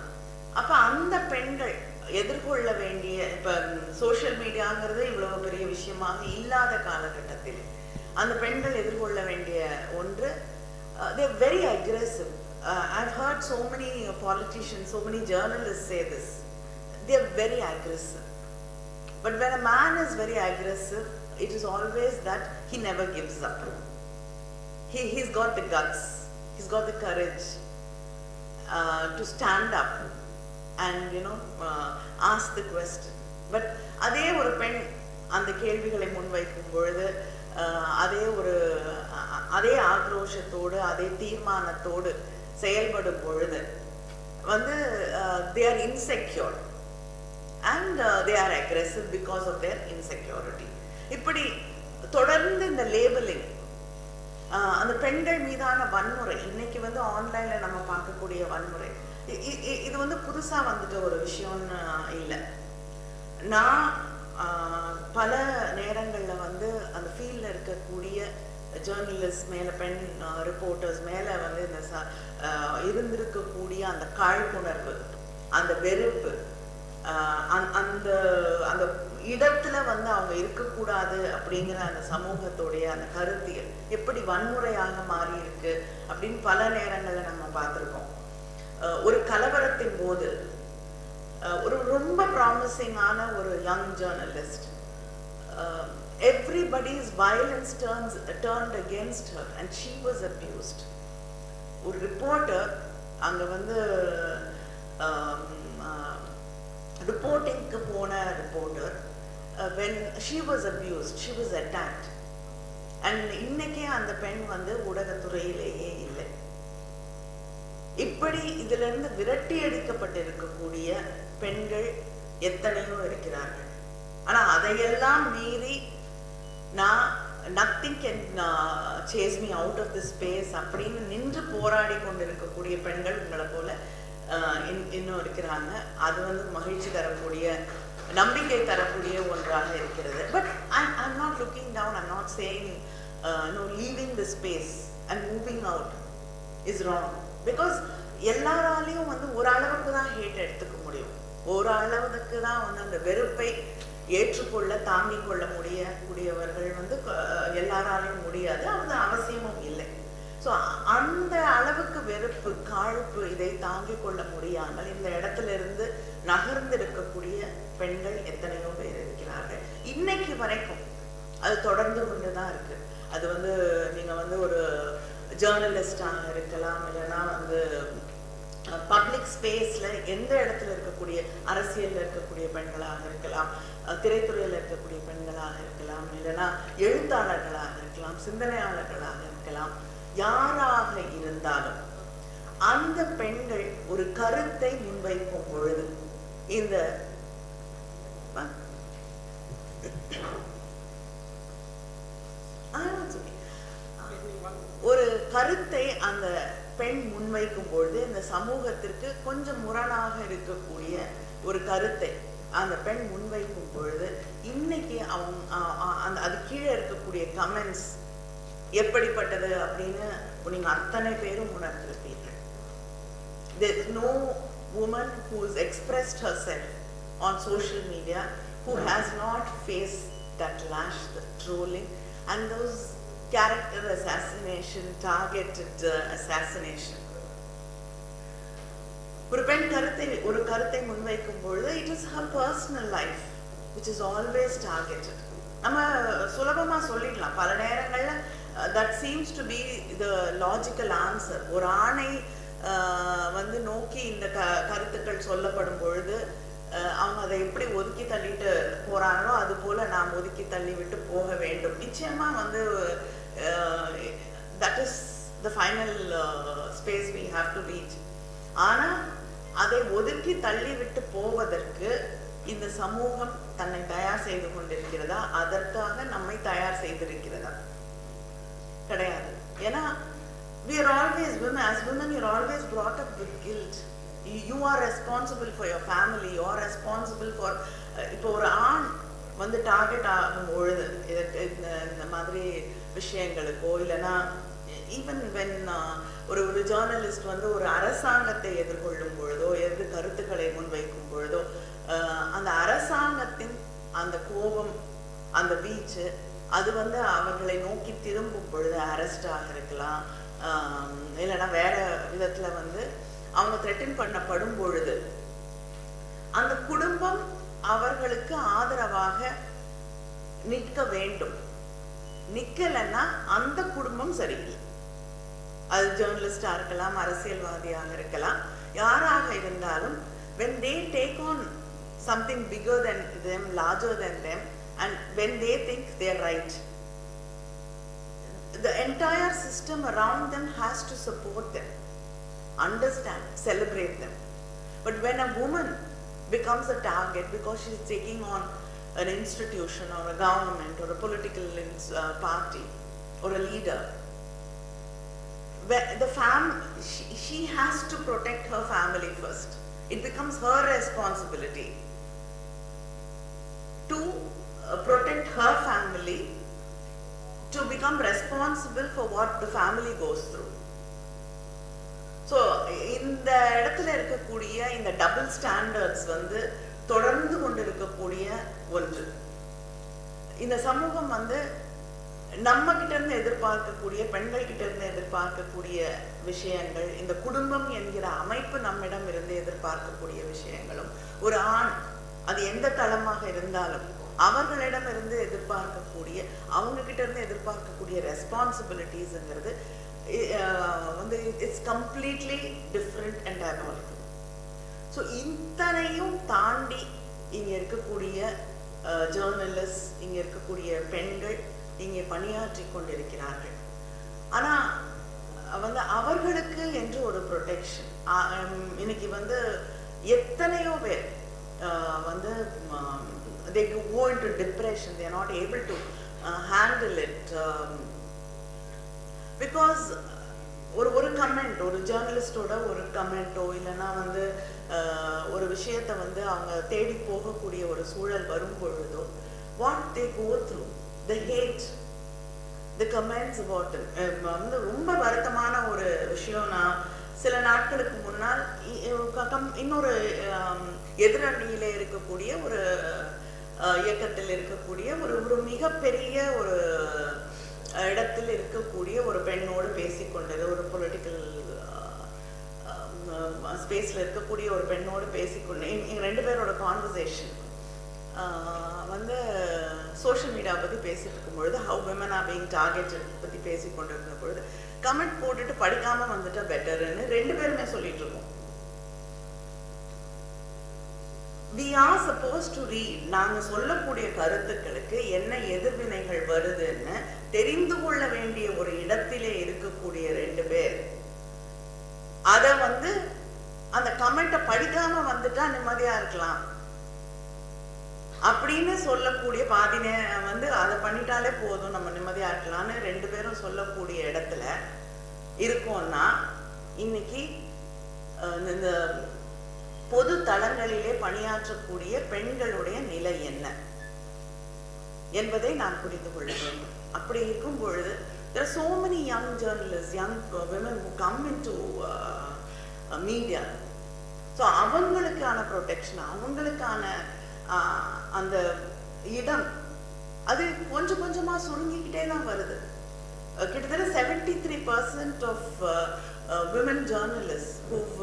அப்போ அந்த பெண்கள் எதிர்கொள்ள வேண்டிய, இப்போ சோஷியல் மீடியாங்கிறது இவ்வளவு பெரிய விஷயமாக இல்லாத காலகட்டத்தில் அந்த பெண்கள் எதிர்கொள்ள வேண்டிய ஒன்று, they are very aggressive. I've heard so many politicians, so many journalists say this. They are very aggressive. But when a man is very aggressive, it is always that he never gives up. He's got the guts, he's got the courage to stand up and ask the question. But அதே ஒரு பெண் அந்த கேள்விகளை முன்வைக்கும் பொழுது அதே ஆக்ரோஷத்தோடு அதே தீர்மானத்தோடு செயல்படும் பொழுது வந்து they are insecure and they are aggressive because of their insecurity. இப்படி தொடர்ந்து இந்த லேபலிங், அந்த பெண்கள் மீதான வன்முறை, இன்னைக்கு வந்து ஆன்லைன்ல நம்ம பார்க்கக்கூடிய வன்முறை, இது வந்து புதுசா வந்துட்ட ஒரு விஷயம்னு இல்லை. நான் பல நேரங்களில் வந்து அந்த ஃபீல்டில் இருக்கக்கூடிய ஜேர்னலிஸ்ட் மேலே, பெண் ரிப்போர்ட்டர்ஸ் மேலே வந்து இந்த இருந்திருக்கக்கூடிய அந்த காழ்ப்புணர்வு, அந்த வெறுப்பு, அந்த அந்த இடத்துல வந்து அவங்க இருக்கக்கூடாது அப்படிங்கிற அந்த சமூகத்துடைய அந்த கருத்தியல் எப்படி வன்முறையாக மாறி இருக்கு அப்படின்னு பல நேரங்களில் நம்ம பார்த்துருக்கோம். ஒரு கலவரத்தின் போது ஒரு ரொம்ப ப்ராமிசிங்கான ஒரு young journalist, everybody's violence turned against her and she was abused. ஒரு ரிப்போர்ட்டர் அங்கே வந்து ரிப்போர்ட்டிங்க்கு போன reporter, when she was abused, she was attacked. and இன்னைக்கே அந்த பெண் வந்து ஊடகத்துறையிலேயே இல்லை. இப்படி இதிலிருந்து விரட்டி அடிக்கப்பட்டிருக்கக்கூடிய பெண்கள் எத்தனையோ இருக்கிறார்கள். ஆனா அதையெல்லாம் மீறி நான் nothing can chase me out of this space அப்படின்னு நின்று போராடி கொண்டிருக்கக்கூடிய பெண்கள் உங்களை போல இன்னும் இருக்கிறாங்க. அது வந்து மகிழ்ச்சி தரக்கூடிய, நம்பிக்கை தரக்கூடிய ஒன்றாக இருக்கிறது. But I'm not looking down, I'm not saying leaving the space and moving out is wrong. Because எல்லாராலையும் வந்து ஒரு அளவுக்கு தான் ஹேட் எடுத்துக்க முடியும். ஓரளவுக்கு தான் வந்து அந்த வெறுப்பை ஏற்றுக்கொள்ள தாங்கிக் கொள்ள கூடியவர்கள் வந்து எல்லாராலையும் முடியாது, அது அவசியமும் இல்லை. ஸோ அந்த அளவுக்கு வெறுப்பு காழ்ப்பு இதை தாங்கிக் கொள்ள முடியாமல் இந்த இடத்துல இருந்து நகர்ந்து இருக்கக்கூடிய பெண்கள் எத்தனையோ பேர் இருக்கிறார்கள். இன்னைக்கு வரைக்கும் அது தொடர்ந்து கொண்டுதான் இருக்கு. அது வந்து நீங்க வந்து ஒரு ஜேர்னலிஸ்டாக இருக்கலாம், இல்லைன்னா வந்து பப்ளிக் ஸ்பேஸ்ல எந்த இடத்துல இருக்கக்கூடிய அரசியல்ல இருக்கக்கூடிய பெண்களாக இருக்கலாம், திரைத்துறையில் இருக்கக்கூடிய பெண்களாக இருக்கலாம், இல்லைன்னா எழுத்தாளர்களாக இருக்கலாம், சிந்தனையாளர்களாக இருக்கலாம், யாராக இருந்தாலும் அந்த பெண்கள் ஒரு கருத்தை முன்வைக்கும் பொழுது இந்த ஒரு கருத்தை அந்த பெண் முன்வைக்கும் பொழுது இந்த சமூகத்திற்கு கொஞ்சம் முரணாக இருக்கக்கூடிய ஒரு கருத்தை அந்த பெண் முன்வைக்கும் பொழுது இன்னைக்கு அவங்க அது கீழே இருக்கக்கூடிய கமெண்ட்ஸ் எப்படிப்பட்டது அப்படின்னு நீங்க அத்தனை பேரும் உணர்ந்திருப்பீர்கள். There is no woman who has expressed herself on social media who has not faced that lash, the trolling and those character assassination, targeted assassination. ஒரு பெண் ஒரு கருத்தை முன்வைக்கும் பொழுது it is her personal life which is always targeted. நம்ம சுலபமா சொல்லிடலாம் பல நேரங்கள்ல that seems to be the logical answer. ஒரு ஆணை வந்து நோக்கி இந்த கருத்துக்கள் சொல்லப்படும் பொழுது அவங்க அதை எப்படி ஒதுக்கி தள்ளிட்டு போறாங்களோ அது போல நாம் ஒதுக்கி தள்ளி விட்டு போக வேண்டும். நிச்சயமா வந்து that is the final space we have to reach. ஆனா அதை ஒதுக்கி தள்ளி விட்டு போவதற்கு இந்த சமூகம் தன்னை தயார் செய்து கொண்டிருக்கிறதா, அதற்காக நம்மை தயார் செய்திருக்கிறதா? கிடையாது. ஏன்னா we are always women, as women you are always brought up with guilt. You are responsible for your family, you are responsible for இப்போ ஒரு ஆண் வந்து டார்கெட் ஆகும் பொழுது இந்த மாதிரி விஷயங்களுக்கோ இல்லைன்னா ஈவன் வென் ஒரு ஜேர்னலிஸ்ட் வந்து ஒரு அரசாங்கத்தை எதிர்கொள்ளும் பொழுதோ கருத்துக்களை முன்வைக்கும் பொழுதோ அந்த அரசாங்கத்தின் அந்த கோபம் அந்த வீச்சு அது வந்து அவர்களை நோக்கி திரும்பும் பொழுது அரெஸ்டாக இருக்கலாம், இல்லைன்னா வேற விதத்துல வந்து அவங்க த்ரெட்டன் பண்ணப்படும் பொழுது அந்த குடும்பம் அவர்களுக்கு ஆதரவாக நிற்க வேண்டும். நிக்கலைன்னா அந்த குடும்பம் சரியில்லை. அது ஜேர்னலிஸ்டா இருக்கலாம், அரசியல்வாதியாக இருக்கலாம், யாராக இருந்தாலும் when they take on something bigger than them, larger than them, and when they think they are right, the entire system around them has to support them, understand, celebrate them. But when a woman becomes a target because she is taking on an institution or a government or a political party or a leader, she has to protect her family first. It becomes her responsibility to protect her family, to become responsible for what the family goes through. So இந்த இடத்துல இருக்கக்கூடிய இந்த டபுள் ஸ்டாண்டர்ட்ஸ் வந்து தொடர்ந்து கொண்டிருக்கக்கூடிய ஒன்று. இந்த சமூகம் வந்து நம்ம கிட்ட இருந்து எதிர்பார்க்கக்கூடிய, பெண்கள் கிட்ட இருந்து எதிர்பார்க்கக்கூடிய விஷயங்கள், இந்த குடும்பம் என்கிற அமைப்பு நம்மிடம் இருந்து எதிர்பார்க்கக்கூடிய விஷயங்களும், ஒரு ஆண் அது எந்த தளமாக இருந்தாலும் அவர்களிடம் இருந்து எதிர்பார்க்கக்கூடிய, அவங்க கிட்ட இருந்து எதிர்பார்க்கக்கூடிய ரெஸ்பான்சிபிலிட்டிஸ்ங்கிறது வந்து it's completely different and diabolical. So இத்தனையும் தாண்டி இங்கே இருக்கக்கூடிய ஜேர்னலிஸ்ட், இங்கே இருக்கக்கூடிய பெண்கள் இங்கே பணியாற்றி கொண்டிருக்கிறார்கள். ஆனால் வந்து அவர்களுக்கு என்று ஒரு ப்ரொடெக்ஷன் இன்னைக்கு வந்து எத்தனையோ பேர் வந்து they go into depression, they are not able to handle it because ஒரு கமெண்ட், ஒரு ஜேர்னலிஸ்டோட ஒரு கமெண்ட்டோ இல்லைன்னா வந்து ஒரு விஷயத்தை வந்து அவங்க தேடி போகக்கூடிய ஒரு சூழல் வரும் பொழுதோ what they go through, the hate, the comments about it. வந்து ரொம்ப வருத்தமான ஒரு விஷயம் நான் சில நாட்களுக்கு முன்னால் இன்னொரு எதிரணியில இருக்கக்கூடிய ஒரு இயக்கத்தில் இருக்கக்கூடிய ஒரு மிகப்பெரிய ஒரு இடத்தில் இருக்கக்கூடிய ஒரு பெண்ணோடு பேசிக்கொண்டது, ஒரு பொலிட்டிக்கல் ஸ்பேஸ்ல இருக்கக்கூடிய ஒரு பெண்ணோடு பேசிக்கொண்டு எங்க 2 பேரோட கான்வர்சேஷன் வந்து சோஷியல் மீடியா பத்தி பேசிட்டு இருக்கும் பொழுது how women are being targeted பத்தி பேசிக்கொண்டு இருக்கிற பொழுது கமெண்ட் போட்டுட்டு படிக்காம வந்துட்டா பெட்டர்னு 2 பேருமே சொல்லிட்டு இருக்கோம். We are supposed to read. நாங்க சொல்லக்கூடிய கருத்துக்களுக்கு என்ன எதிர்வினைகள் வருதுன்னு தெரிந்து கொள்ள வேண்டிய ஒரு இடத்திலே இருக்கக்கூடிய 2 பேர் அத வந்து அந்த கமெண்ட்டை படிக்காம வந்துட்டா நிம்மதியா இருக்கலாம் அப்படின்னு சொல்லக்கூடிய பாதினே வந்து அதை பண்ணிட்டாலே போதும் நம்ம நிம்மதியா இருக்கலாம்னு 2 பேரும் சொல்லக்கூடிய இடத்துல இருக்கோம்னா இன்னைக்கு இந்த பொது தளங்களிலே பணியாற்றக்கூடிய பெண்களுடைய நிலை என்ன என்பதை நாம் புரிந்து கொள்ள வேண்டும். அப்படி இருக்கும் பொழுது there are so many young journalists, young women who come into media. So அவங்களுக்கான ப்ரொடெக்ஷன், அவங்களுக்கான அந்த இடம் அது கொஞ்சம் கொஞ்சமா சுருங்கிக்கிட்டே தான் வருது. கிட்டத்தட்ட 73% of women journalists who've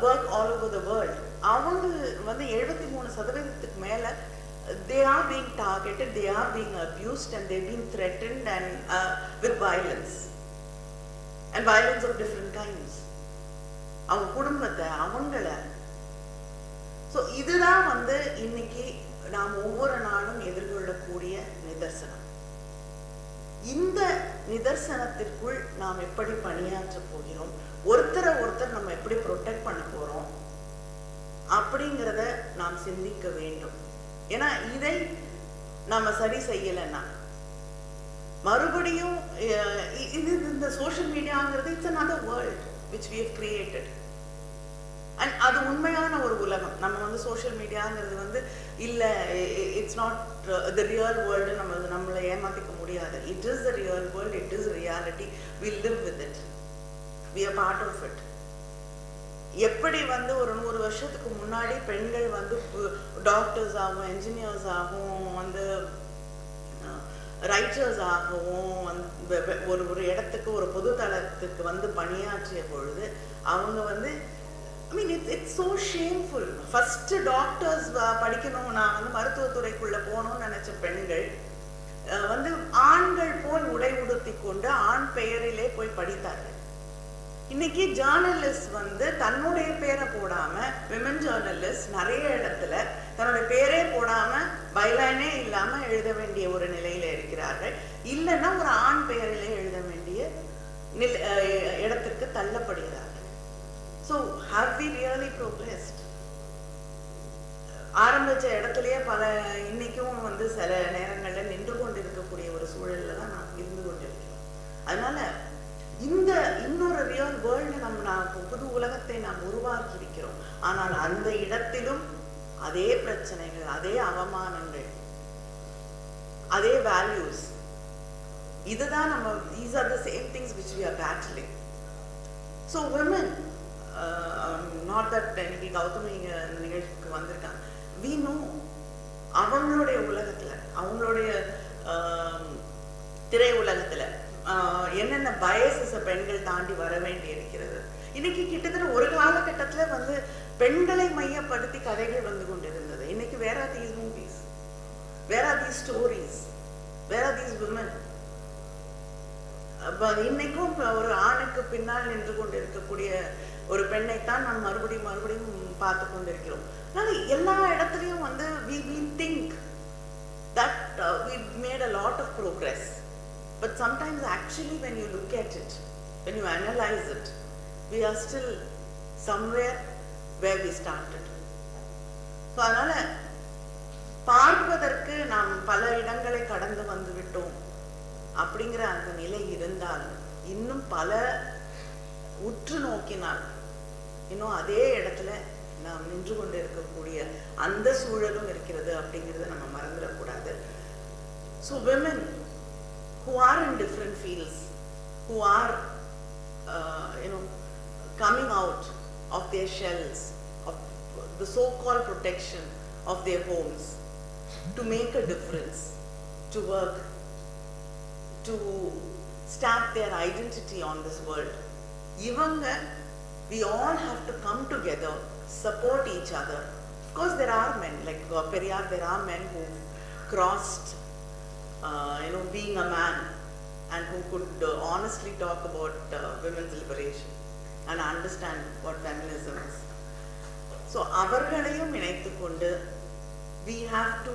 work all over the world, அவங்க வந்து 73% மேல they are being targeted, they are being abused and they've been threatened and with violence of different kinds. அவங்க குடும்பத்தை அவங்கள ஸோ இதுதான் வந்து இன்னைக்கு நாம் ஒவ்வொரு நாளும் எதிர்கொள்ளக்கூடிய நிதர்சனம். இந்த நிதர்சனத்திற்குள் நாம் எப்படி பணியாற்ற போகிறோம், ஒருத்தர் நம்ம எப்படி ப்ரொடெக்ட் பண்ண போறோம் அப்படிங்கிறத நாம் சிந்திக்க வேண்டும். ஏன்னா இதை நம்ம சரி செய்யலைன்னா மறுபடியும் இந்த சோஷியல் மீடியாங்கிறது it's another world which we have created. And அது உண்மையான ஒரு உலகம். நம்ம வந்து சோஷியல் மீடியாங்கிறது வந்து இல்லை it's not the real world நம்மளை ஏமாத்திக்க முடியாது. It is the real world, it is reality, we live with it, we are part of it. எப்படி வந்து ஒரு 100 வருஷத்துக்கு முன்னாடி பெண்கள் வந்து டாக்டர்ஸ் ஆகும், என்ஜினியர்ஸ் ஆகும், வந்து ரைட்டர்ஸ் ஆகவும் ஒரு இடத்துக்கு ஒரு பொது தளத்துக்கு வந்து பணியாற்றிய பொழுது அவங்க வந்து I mean it's so shameful. First doctors படிக்கணும், நான் வந்து மருத்துவத்துறைக்குள்ள போகணும்னு நினைச்ச பெண்கள் வந்து ஆண்கள் போல் உடை உடுத்தி கொண்டு ஆண் பெயரிலே போய் படித்தார்கள். இன்னைக்கு ஜேர்னலிஸ்ட் வந்து தன்னுடைய பேரை போடாம, விமன் ஜேர்னலிஸ்ட் நிறைய இடத்துல தன்னுடைய பேரே போடாம பைலைனே இல்லாம எழுத வேண்டிய ஒரு நிலையில இருக்கிறார்கள். இல்லைன்னா ஒரு ஆண் பெயரிலே எழுத வேண்டிய இடத்திற்கு தள்ளப்படுகிறார்கள். So have we really progressed? ஆரம்பிச்ச இடத்துலயே பல இன்னைக்கும் வந்து சில நேரங்கள்ல நின்று கொண்டிருக்கக்கூடிய ஒரு சூழல்ல தான் நாம் இருந்து கொண்டிருக்கிறோம். அதனால இந்த இன்னொரு ரியல் வேர்ல்டு நாம் புது உலகத்தை நாம் உருவாக்கி இருக்கிறோம். ஆனால் அந்த இடத்திலும் அதே பிரச்சனைகள், அதே அவமானங்கள், அதே வேல்யூஸ், இதுதான் நம்ம these are the same things which we are battling. So women, not that இன்னைக்கு கௌதமி நிகழ்ச்சிக்கு வந்திருக்காங்க, we know அவங்களுடைய உலகத்துல, அவங்களுடைய திரை உலகத்துல என்னென்ன பயசஸை பெண்கள் தாண்டி வர வேண்டி இருக்கிறது. இன்னைக்கு கிட்டத்தட்ட ஒரு காலகட்டத்துல வந்து பெண்களை மையப்படுத்தி கதைகள் வந்து கொண்டிருந்தது. இன்னைக்கு வேற these movies, வேற these stories, வேற these women. இன்னைக்கும் ஒரு ஆணுக்கு பின்னால் நின்று கொண்டு இருக்கக்கூடிய ஒரு பெண்ணைத்தான் நாம் மறுபடியும் பார்த்து கொண்டிருக்கிறோம். அதனால எல்லா இடத்துலையும் வந்து we think that we made a lot of progress, but sometimes actually when you look at it, when you analyze it, we are still somewhere where we started. So அதனால பார்ப்பதற்கு நாம் பல இடங்களை கடந்து வந்து விட்டோம் அப்படிங்கிற அந்த நிலை இருந்தாலும் இன்னும் பல உற்று நோக்கினால் இன்னும் அதே இடத்துல நாம் நின்று கொண்டு இருக்கக்கூடிய அந்த சூழலும் இருக்கிறது அப்படிங்கிறத நம்ம மறந்துடக்கூடாது. So women who are in different fields, who are coming out of their shells, of the so-called protection of their homes, to make a difference, to work, to stamp their identity on this world. We all have to come together, support each other. Of course, there are men, like Periyar, there are men who crossed, being a man, and who could honestly talk about women's liberation and understand what feminism is. So, avargalayum inaithukondu, we have to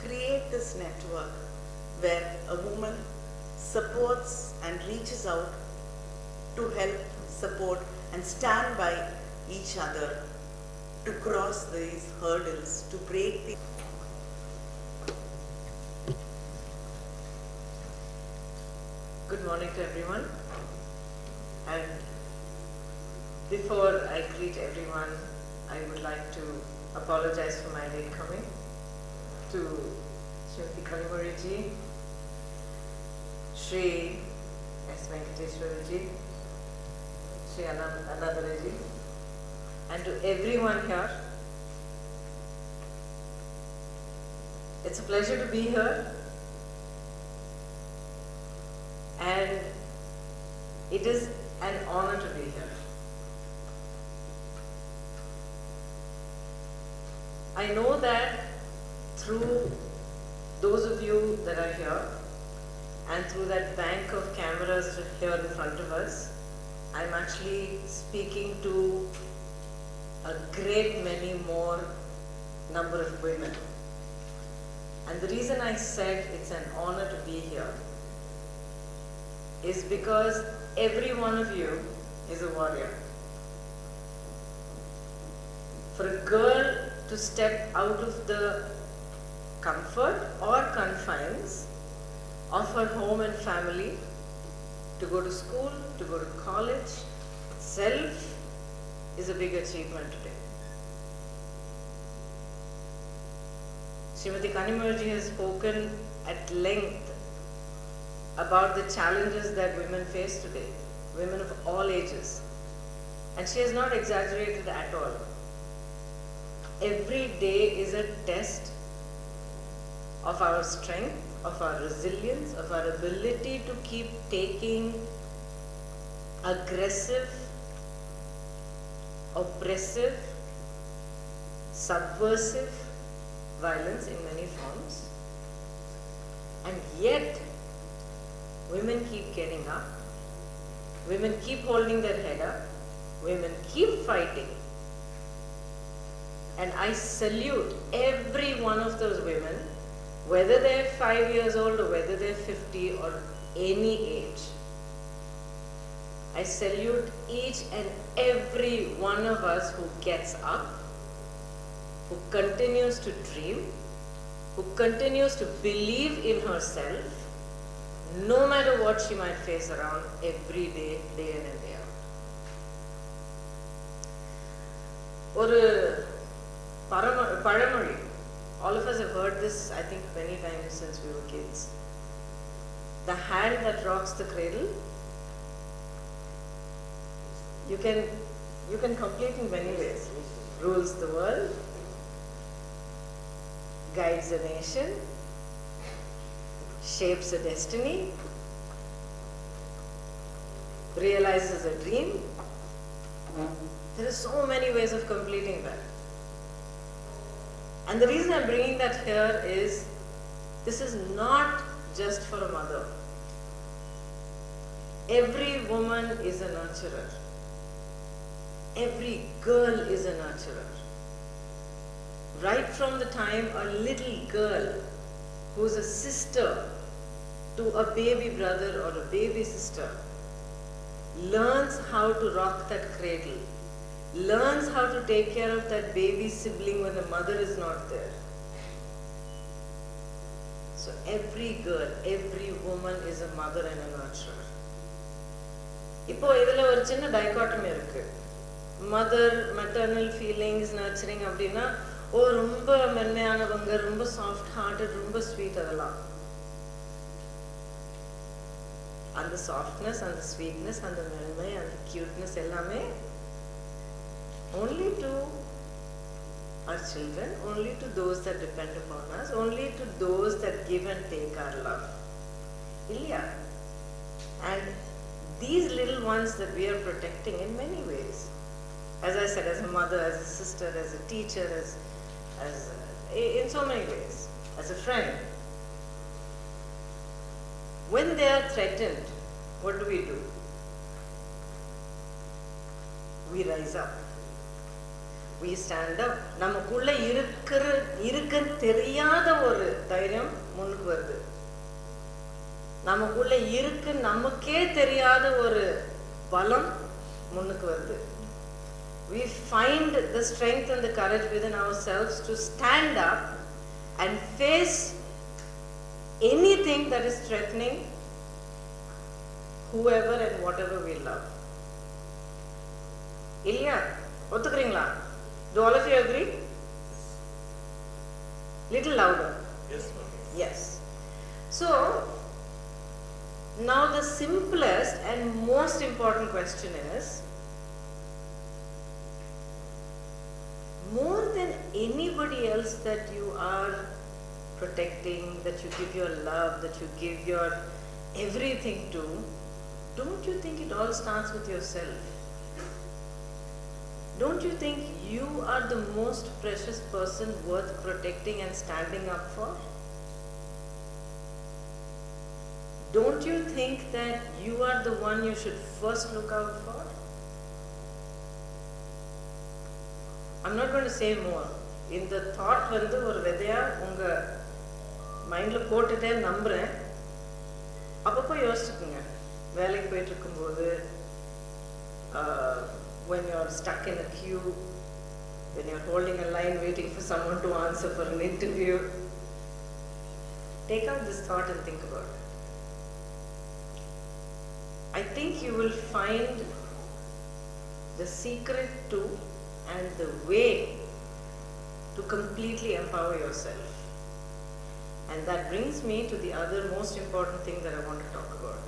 create this network where a woman supports and reaches out to help, support and stand by each other to cross these hurdles, to break the... Good morning to everyone, and before I greet everyone, I would like to apologize for my late coming to Srimati Koyembedu, Shri S. Venkateshwaraji, Shri Anandaraji, and to everyone here. It's a pleasure to be here, and it is an honor to be here. I know that through those of you that are here and through that bank of cameras here in front of us, I'm actually speaking to a great many more number of women. And the reason I said it's an honor to be here is because every one of you is a warrior. For a girl to step out of the comfort or confines of her home and family, to go to school, to go to college, itself is a big achievement today. Srimati Koyembedu has spoken at length about the challenges that women face today, women of all ages. And she has not exaggerated at all. Every day is a test of our strength, of our resilience, of our ability to keep taking aggressive, oppressive, subversive violence in many forms. And yet, women keep getting up, women keep holding their head up, women keep fighting. And I salute every one of those women, whether they're 5 years old or whether they're 50 or any age. I salute each and every one of us who gets up, who continues to dream, who continues to believe in herself, no matter what she might face around every day, day in and day out. Paramari. All of us have heard this, I think, many times since we were kids. The hand that rocks the cradle, you can complete in many ways. Rules the world, guides a nation, shapes a destiny, realizes a dream. There are so many ways of completing that. And the reason I'm bringing that here is, this is not just for a mother. Every woman is a nurturer. Every girl is a nurturer. Right from the time a little girl who's a sister to a baby brother or a baby sister learns how to rock that cradle, learns how to take care of that baby sibling when the mother is not there. So every girl, every woman is a mother and a nurturer. இப்போ இதுல ஒரு சின்ன dichotomy இருக்கு. Mother, maternal feelings, nurturing அப்படின்னா ஓ ரொம்ப மென்மையானவங்க, ரொம்ப soft hearted, ரொம்ப sweet அதெல்லாம். and the softness and the sweetness and the memory and the cuteness ellame only to our children, only to those that depend upon us, only to those that give and take our love. Ilya. And these little ones that we are protecting in many ways, as I said, as a mother, as a sister, as a teacher, in so many ways, as a friend. When they are threatened, what do? We rise up. We stand up. நமக்குள்ள இருக்க தெரியாத ஒரு தைரியம் முன்னுக்கு வருது. நமக்குள்ள இருக்கு நமக்கே தெரியாத ஒரு பலம் முன்னுக்கு வருது. We find the strength and the courage within ourselves to stand up and face anything that is threatening whoever and whatever we love. Ilya, ஒத்துக்கிறீங்களா? Do all of you agree? Little louder. Yes, ma'am. Yes. So, now the simplest and most important question is, more than anybody else that you are protecting, that you give your love, that you give your everything to, don't you think it all starts with yourself? Don't you think you are the most precious person worth protecting and standing up for? Don't you think that you are the one you should first look out for? I'm not going to say more. In the thought வந்து ஒரு விதையா உங்க மைண்ட்ல போட்டுட்டே நம்புறேன். அப்பப்போ யோசிச்சுக்குங்க. வேலைக்கு போயிட்டு இருக்கும்போது, when you're stuck in a queue, when you're holding a line waiting for someone to answer for an interview, take out this thought and think about it. I think you will find the secret to and the way to completely empower yourself. And that brings me to the other most important thing that I want to talk about.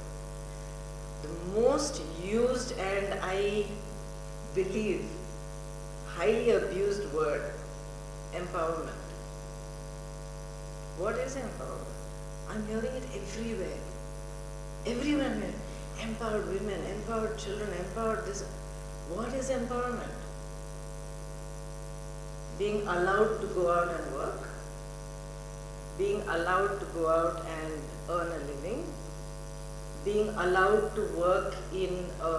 The most used and I believe highly abused word, empowerment. What is empowerment? I'm hearing it everywhere. Everyone, empowered women, empowered children, empowered this. What is empowerment? Being allowed to go out and work, being allowed to go out and earn a living, being allowed to work in a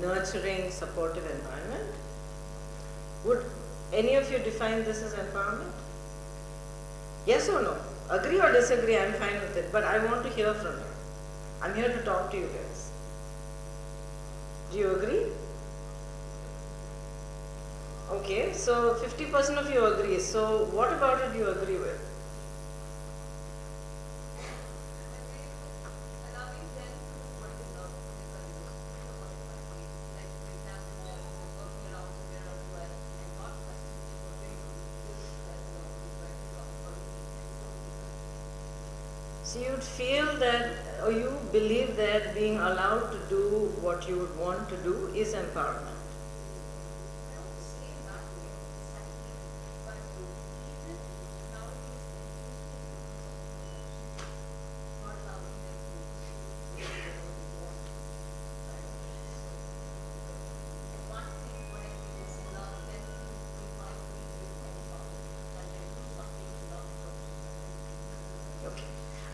nurturing, supportive environment. Would any of you define this as empowerment? Yes or no? Agree or disagree, I'm fine with it, but I want to hear from you. I'm here to talk to you guys. Do you agree? Okay, so 50% of you agree. So what about it do you agree with? So you'd feel that, or you believe that being allowed to do what you would want to do is empowerment.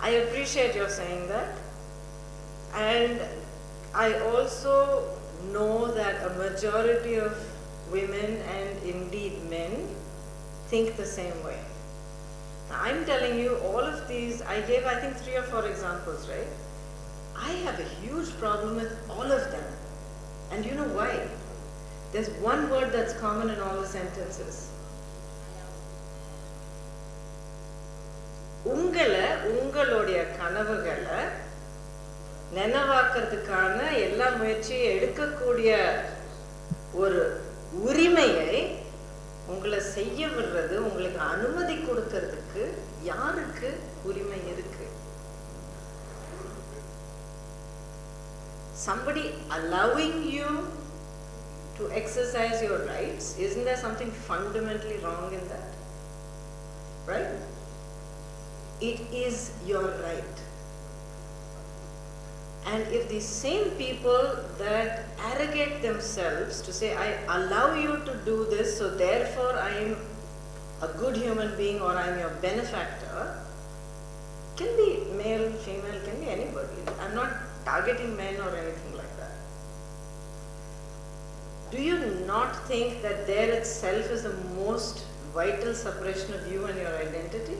I appreciate your saying that, and I also know that a majority of women and indeed men think the same way. Now, I'm telling you all of these, I gave I think 3 or 4 examples, right? I have a huge problem with all of them, and you know why? There's one word that's common in all the sentences. உங்களுடைய கனவுகளை நினைவாக்குறதுக்கான எல்லா முயற்சியை எடுக்கக்கூடிய ஒரு உரிமையை உங்களை செய்ய விடுறது, உங்களுக்கு அனுமதி கொடுக்கிறதுக்கு யாருக்கு உரிமை இருக்கு? somebody allowing you to exercise your rights, isn't there something fundamentally wrong in that? Right? It is your right. And if the same people that arrogate themselves to say, I allow you to do this, so therefore I am a good human being or I am your benefactor, can be male, female, can be anybody. I'm not targeting men or anything like that. Do you not think that there itself is the most vital suppression of you and your identity?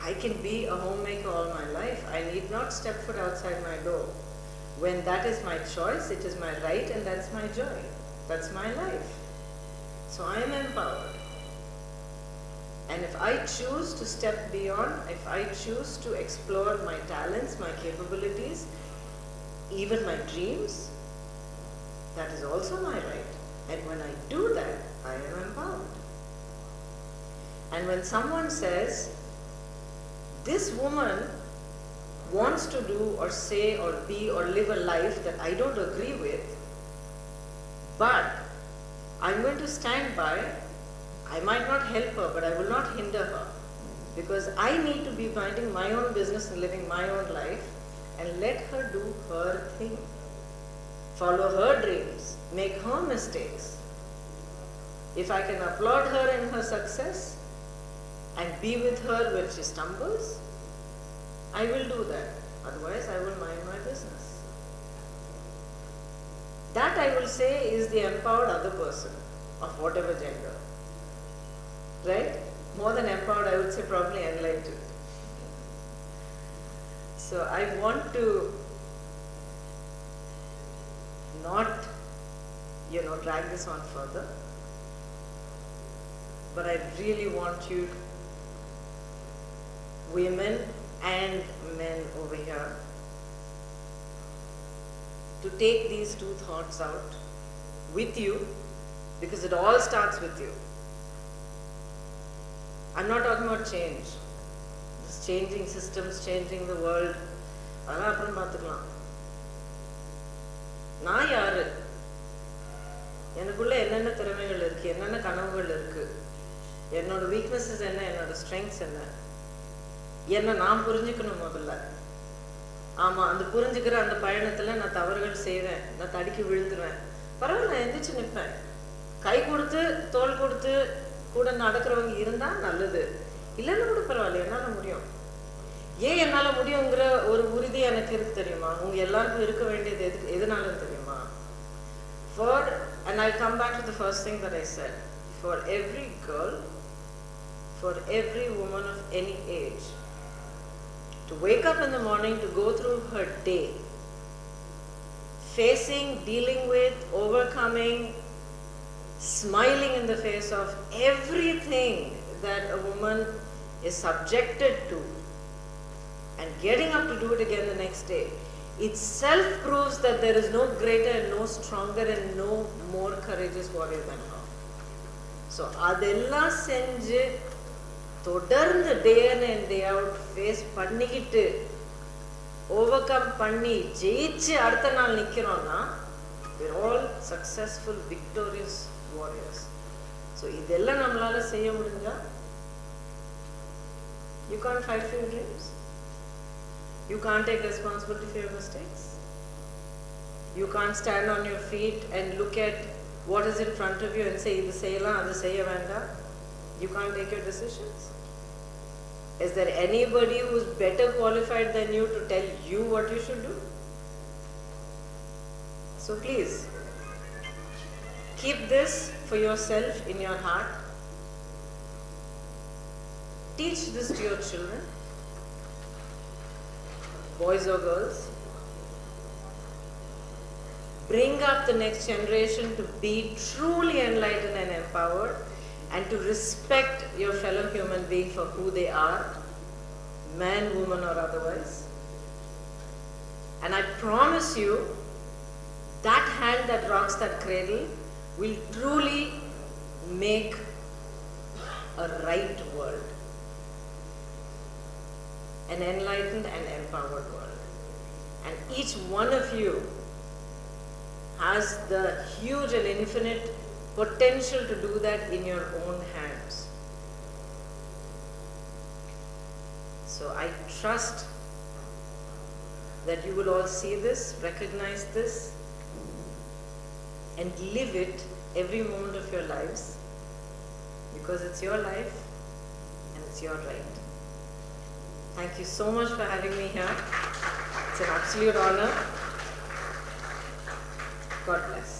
I can be a homemaker all my life. I need not step foot outside my door. When that is my choice, it is my right and that's my joy. That's my life. So I am empowered. And if I choose to step beyond, if I choose to explore my talents, my capabilities, even my dreams, that is also my right. And when I do that, I am empowered. And when someone says, this woman wants to do or say or be or live a life that I don't agree with, but I'm going to stand by. I might not help her, but I will not hinder her, because I need to be minding my own business and living my own life, and let her do her thing. Follow her dreams, make her mistakes. If I can applaud her in her success and be with her when she stumbles, I will do that. Otherwise, I will mind my business. That, I will say, is the empowered other person of whatever gender. Right? More than empowered, I would say probably enlightened. So I want to not, drag this on further, but I really want you, women and men over here, to take these two thoughts out with you, because it all starts with you. I'm not talking about change. Just changing systems, changing the world. அதெல்லாம் அப்புறம் பார்த்துக்கலாம். நான் யாரு? எனக்குள்ள என்னென்ன திறமைகள் இருக்கு, என்னென்ன கனவுகள் இருக்கு, என்னோட வீக்னஸஸ் என்ன, என்னோட ஸ்ட்ரெங்க்ஸ் என்ன, என்ன நான் புரிஞ்சுக்கணும் முதல்ல. ஆமா, அந்த புரிஞ்சுக்கிற அந்த பயணத்துல நான் தவறுகள் செய்வேன், நான் தடுக்கி விழுந்துருவேன். பரவாயில்ல, நான் எந்திரிச்சு நிற்பேன். கை கொடுத்து தோள் கொடுத்து கூட நடக்கிறவங்க இருந்தா நல்லது, இல்லைன்னு கூட பரவாயில்ல, என்னால முடியும். ஏன் என்னால முடியுங்கிற ஒரு உறுதி எனக்கு இருக்கு தெரியுமா? உங்க எல்லாருக்கும் இருக்க வேண்டியது எதனால தெரியுமா? And I'll come back to the first thing that I said. For every girl, for every woman of any age, to wake up in the morning, to go through her day, facing, dealing with, overcoming, smiling in the face of everything that a woman is subjected to, and getting up to do it again the next day, itself proves that there is no greater and no stronger and no more courageous warrior than her. So adella senju தொடர்ந்து day in and day out face பண்ணிக்கிட்டு overcome பண்ணி ஜெயிச்சு அடுத்த நாள் நிக்கிறோம்னா, we're all successful, victorious warriors. So இதெல்லாம் நம்மளால செய்ய முடிஞ்சா, you can't fight for your dreams. You can't take responsibility for your mistakes. You can't stand on your feet and look at what is in front of you and say, idu seyalam, adu seyya vendam. You can't take your decisions. Is there anybody who is better qualified than you to tell you what you should do? So please, keep this for yourself in your heart. Teach this to your children, boys or girls. Bring up the next generation to be truly enlightened and empowered, and to respect your fellow human being for who they are, man, woman or otherwise. And I promise you, that hand that rocks that cradle will truly make a right world. an enlightened and empowered world. And each one of you has the huge and infinite potential to do that in your own hands. So I trust that you will all see this, recognize this, and live it every moment of your lives, because it's your life and it's your right. Thank you so much for having me here. It's an absolute honor. God bless.